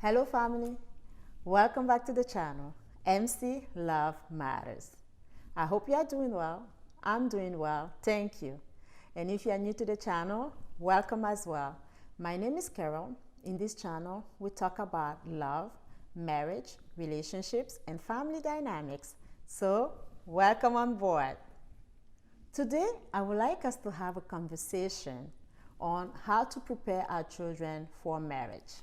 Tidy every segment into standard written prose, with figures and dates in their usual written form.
Hello family, welcome back to the channel, MC Love Matters. I hope you are doing well. I'm doing well, thank you. And if you are new to the channel, welcome as well. My name is Carol. In this channel, we talk about love, marriage, relationships, and family dynamics. So, welcome on board. Today, I would like us to have a conversation on how to prepare our children for marriage.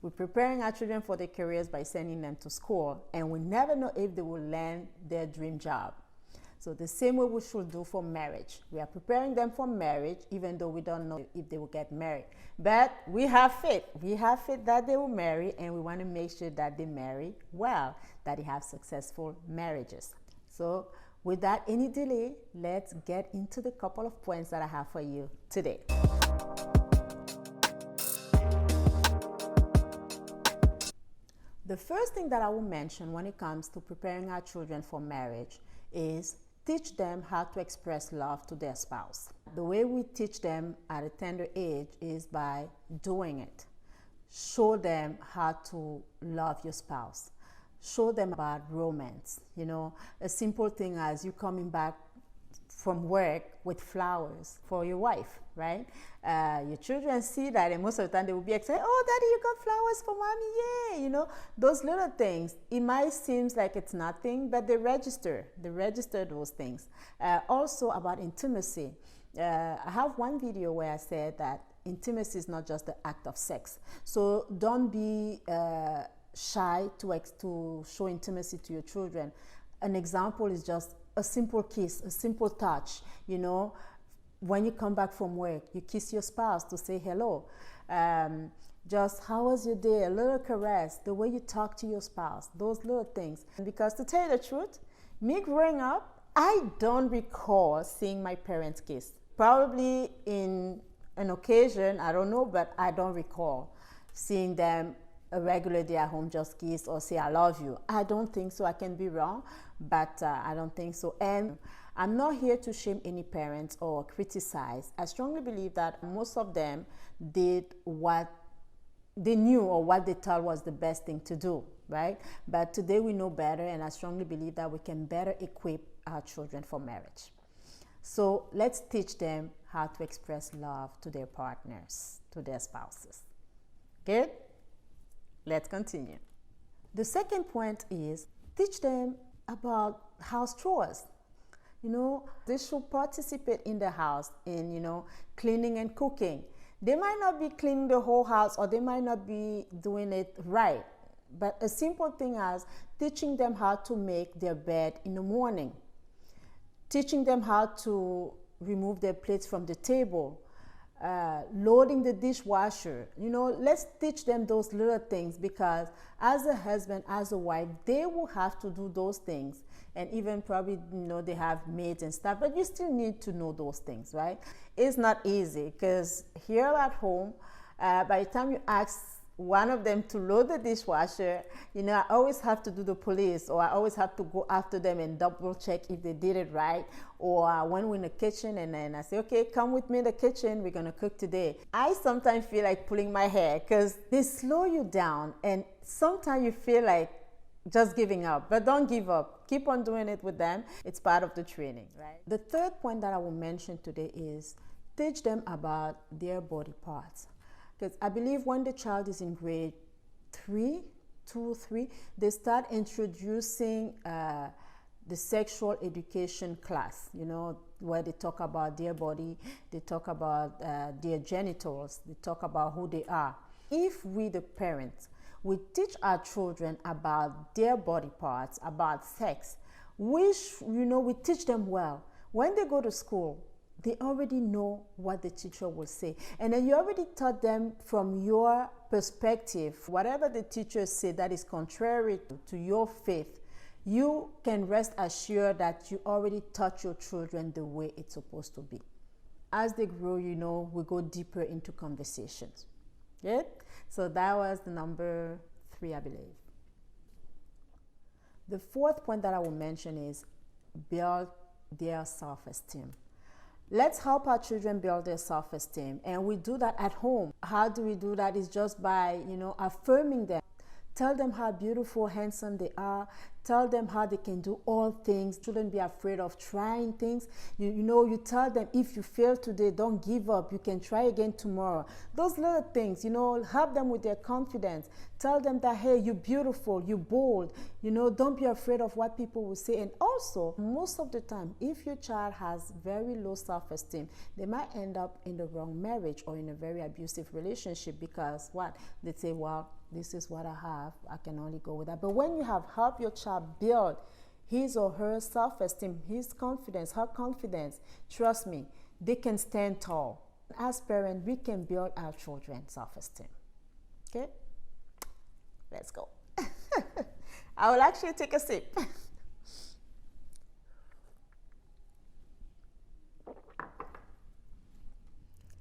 We're preparing our children for their careers by sending them to school, and we never know if they will land their dream job. So the same way we should do for marriage. We are preparing them for marriage, even though we don't know if they will get married. But we have faith. We have faith that they will marry, and we want to make sure that they marry well, that they have successful marriages. So without any delay, let's get into the couple of points that I have for you today. The first thing that I will mention when it comes to preparing our children for marriage is teach them how to express love to their spouse. The way we teach them at a tender age is by doing it. Show them how to love your spouse. Show them about romance. You know, a simple thing as you coming back from work with flowers for your wife, right? Your children see that, and most of the time they will be excited. Oh, daddy, you got flowers for mommy, yay! You know, those little things. It might seem like it's nothing, but they register those things. Also about intimacy. I have one video where I said that intimacy is not just the act of sex. So don't be shy to show intimacy to your children. An example is just a simple kiss, a simple touch. You know, when you come back from work, you kiss your spouse to say hello. Just how was your day? A little caress, the way you talk to your spouse, those little things. Because to tell you the truth, me growing up, I don't recall seeing my parents kiss. Probably in an occasion, I don't know, but I don't recall seeing them a regular day at home just kiss or say I love you. I don't think so. I can be wrong, but I don't think so. And I'm not here to shame any parents or criticize. I strongly believe that most of them did what they knew or what they thought was the best thing to do, right? But today we know better, and I strongly believe that we can better equip our children for marriage. So let's teach them how to express love to their partners, to their spouses. Good? Let's continue. The second point is teach them about house chores. You know, they should participate in the house in, you know, cleaning and cooking. They might not be cleaning the whole house, or they might not be doing it right. But a simple thing as teaching them how to make their bed in the morning. Teaching them how to remove their plates from the table. Loading the dishwasher. You know, let's teach them those little things, because as a husband, as a wife, they will have to do those things. And even probably, you know, they have maids and stuff, but you still need to know those things, right? It's not easy, because here at home, by the time you ask one of them to load the dishwasher, you know, I always have to do the police, or I always have to go after them and double check if they did it right. Or when we're in the kitchen and then I say, okay, come with me in the kitchen, we're gonna cook today. I sometimes feel like pulling my hair, because they slow you down, and sometimes you feel like just giving up. But don't give up. Keep on doing it with them. It's part of the training, right? The third point that I will mention today is teach them about their body parts. Because I believe when the child is in grade 3, they start introducing the sexual education class, you know, where they talk about their body, they talk about their genitals, they talk about who they are. If we, the parents, we teach our children about their body parts, about sex, we teach them well. When they go to school, they already know what the teacher will say. And then you already taught them from your perspective. Whatever the teacher said that is contrary to your faith, you can rest assured that you already taught your children the way it's supposed to be. As they grow, you know, we go deeper into conversations. Good? So that was the number 3, I believe. The fourth point that I will mention is build their self-esteem. Let's help our children build their self-esteem, and we do that at home. How do we do that? Is just by, affirming them. Tell them how beautiful, handsome they are. Tell them how they can do all things. Shouldn't be afraid of trying things. You tell them if you fail today, don't give up. You can try again tomorrow. Those little things, help them with their confidence. Tell them that, hey, you're beautiful, you're bold. Don't be afraid of what people will say. And also, most of the time, if your child has very low self-esteem, they might end up in the wrong marriage or in a very abusive relationship because what? They say, well, this is what I have. I can only go with that. But when you have helped your child build his or her self-esteem, his confidence, her confidence, trust me, they can stand tall. As parents, we can build our children's self-esteem. Okay? Let's go. I will actually take a sip.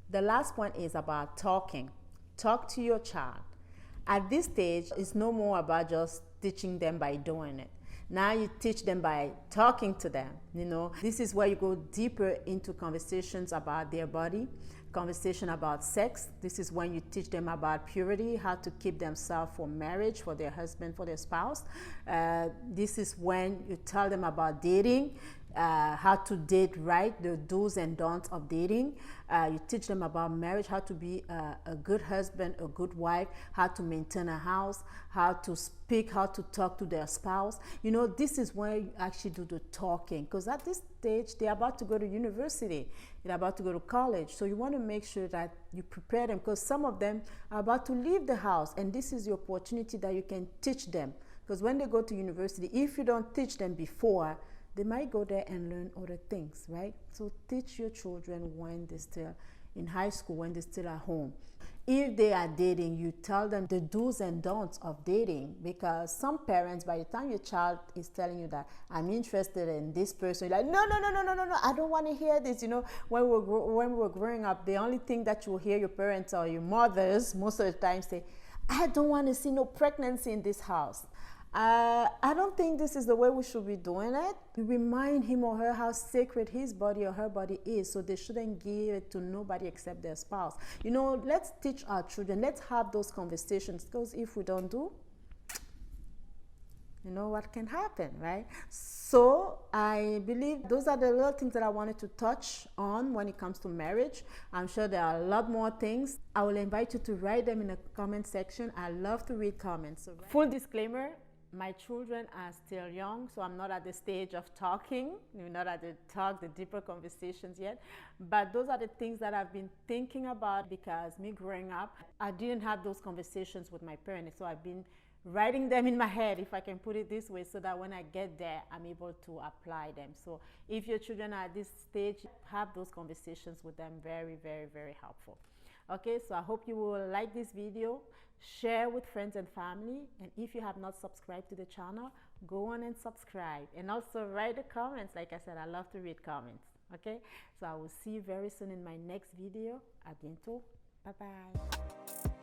The last point is about talking. Talk to your child. At this stage, it's no more about just teaching them by doing it. Now you teach them by talking to them. This is where you go deeper into conversations about their body, conversation about sex. This is when you teach them about purity, how to keep themselves for marriage, for their husband, for their spouse. This is when you tell them about dating, how to date right, the do's and don'ts of dating. You teach them about marriage, how to be a good husband, a good wife, how to maintain a house, how to speak, how to talk to their spouse. This is when you actually do the talking, because at this stage, they're about to go to university, they're about to go to college. So you want to make sure that you prepare them, because some of them are about to leave the house, and this is the opportunity that you can teach them. Because when they go to university, if you don't teach them before, they might go there and learn other things, right? So teach your children when they're still in high school, when they're still at home. If they are dating, you tell them the do's and don'ts of dating, because some parents, by the time your child is telling you that I'm interested in this person, you're like, no, I don't want to hear this. When we were growing up, the only thing that you will hear your parents or your mothers most of the time say, I don't want to see no pregnancy in this house. I don't think this is the way we should be doing it. You remind him or her how sacred his body or her body is, so they shouldn't give it to nobody except their spouse. Let's teach our children. Let's have those conversations, because if we don't do, what can happen, right? So I believe those are the little things that I wanted to touch on when it comes to marriage. I'm sure there are a lot more things. I will invite you to write them in the comment section. I love to read comments. So full disclaimer, my children are still young, so I'm not at the stage of talking. We're not at the deeper conversations yet. But those are the things that I've been thinking about, because me growing up, I didn't have those conversations with my parents. So I've been writing them in my head, if I can put it this way, so that when I get there, I'm able to apply them. So if your children are at this stage, have those conversations with them. Very, very, very helpful. Okay, so I hope you will like this video, share with friends and family, and if you have not subscribed to the channel, go on and subscribe, and also write the comments. Like I said, I love to read comments. Okay, so I will see you very soon in my next video. À bientôt. Bye bye.